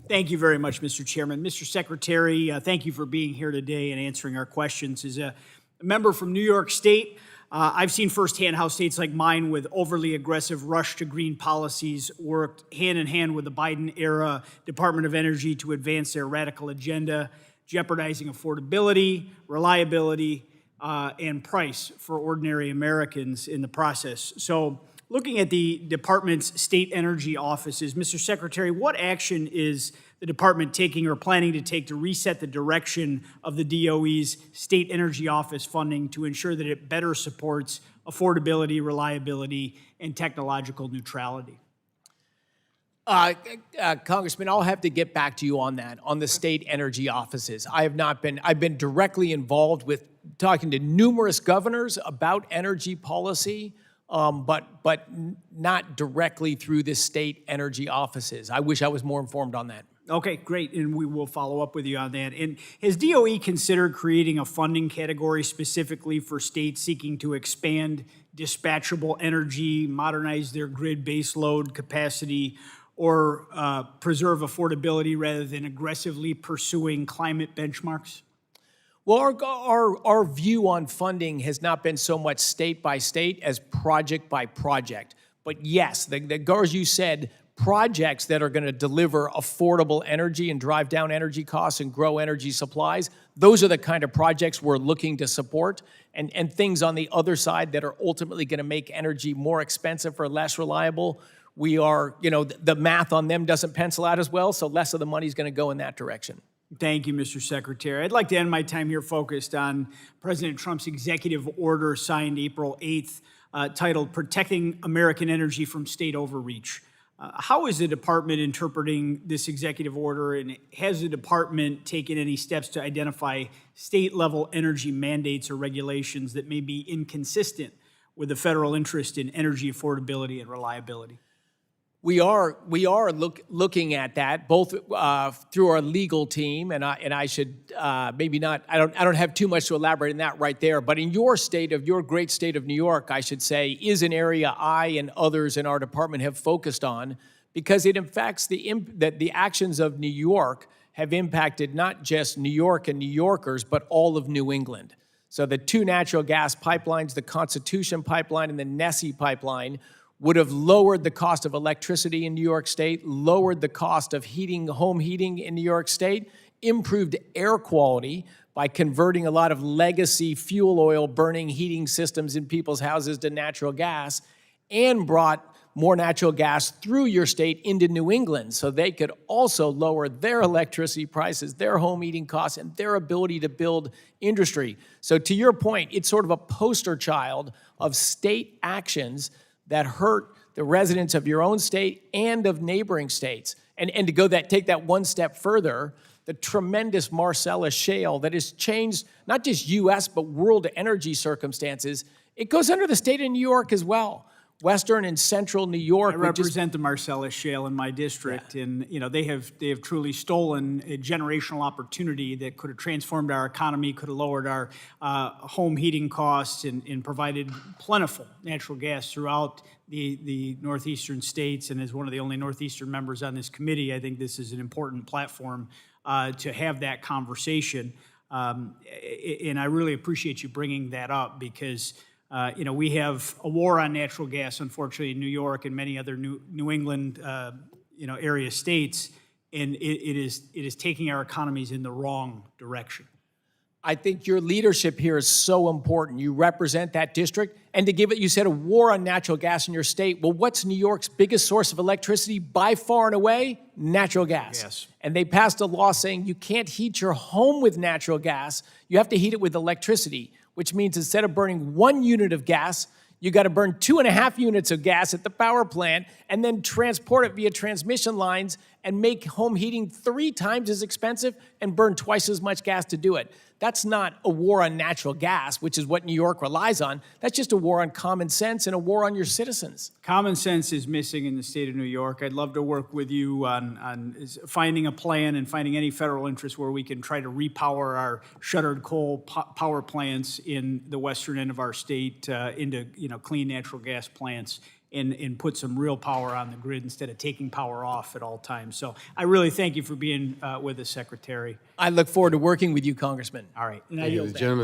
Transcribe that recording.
Thank you very much, Mr. Chairman. Mr. Secretary, thank you for being here today and answering our questions. As a member from New York State, I've seen firsthand how states like mine with overly aggressive rush to green policies worked hand in hand with the Biden-era Department of Energy to advance their radical agenda, jeopardizing affordability, reliability, and price for ordinary Americans in the process. So, looking at the department's state energy offices, Mr. Secretary, what action is the department taking or planning to take to reset the direction of the DOE's state energy office funding to ensure that it better supports affordability, reliability, and technological neutrality? Congressman, I'll have to get back to you on that, on the state energy offices. I've been directly involved with talking to numerous governors about energy policy, but not directly through the state energy offices. I wish I was more informed on that. Okay, great, and we will follow up with you on that. And has DOE considered creating a funding category specifically for states seeking to expand dispatchable energy, modernize their grid baseload capacity, or preserve affordability rather than aggressively pursuing climate benchmarks? Well, our view on funding has not been so much state by state as project by project. But yes, as you said, projects that are going to deliver affordable energy and drive down energy costs and grow energy supplies, those are the kind of projects we're looking to support. And things on the other side that are ultimately going to make energy more expensive or less reliable, we are, the math on them doesn't pencil out as well, so less of the money is going to go in that direction. Thank you, Mr. Secretary. I'd like to end my time here focused on President Trump's executive order signed April 8th, titled Protecting American Energy from State Overreach. How is the department interpreting this executive order, and has the department taken any steps to identify state-level energy mandates or regulations that may be inconsistent with the federal interest in energy affordability and reliability? We are looking at that both through our legal team, and I should maybe not. I don't have too much to elaborate on that right there. But in your great state of New York, I should say, is an area I and others in our department have focused on because it affects the actions of New York have impacted not just New York and New Yorkers, but all of New England. So the two natural gas pipelines, the Constitution pipeline and the Nessie pipeline, would have lowered the cost of electricity in New York State, lowered the cost of home heating in New York State, improved air quality by converting a lot of legacy fuel oil burning heating systems in people's houses to natural gas, and brought more natural gas through your state into New England so they could also lower their electricity prices, their home heating costs, and their ability to build industry. So to your point, it's sort of a poster child of state actions that hurt the residents of your own state and of neighboring states. And to take that one step further, the tremendous Marcellus shale that has changed not just U.S. but world energy circumstances, it goes under the state of New York as well. Western and central New York. I represent the Marcellus Shale in my district, yeah. And they have truly stolen a generational opportunity that could have transformed our economy, could have lowered our home heating costs, and provided plentiful natural gas throughout the northeastern states. And as one of the only northeastern members on this committee, I think this is an important platform to have that conversation. And I really appreciate you bringing that up because we have a war on natural gas, unfortunately, in New York and many other New England, area states, and it is taking our economies in the wrong direction. I think your leadership here is so important. You represent that district, and to give it, you said a war on natural gas in your state. Well, what's New York's biggest source of electricity by far and away? Natural gas. Yes. And they passed a law saying you can't heat your home with natural gas. You have to heat it with electricity, which means instead of burning 1 unit of gas, you got to burn 2.5 units of gas at the power plant and then transport it via transmission lines and make home heating 3 times as expensive and burn twice as much gas to do it. That's not a war on natural gas, which is what New York relies on. That's just a war on common sense and a war on your citizens. Common sense is missing in the state of New York. I'd love to work with you on finding a plan and finding any federal interest where we can try to repower our shuttered coal power plants in the western end of our state into clean natural gas plants. and put some real power on the grid instead of taking power off at all times. So I really thank you for being with us, Secretary. I look forward to working with you, Congressman. All right. And I Thank you, yield the back. gentleman.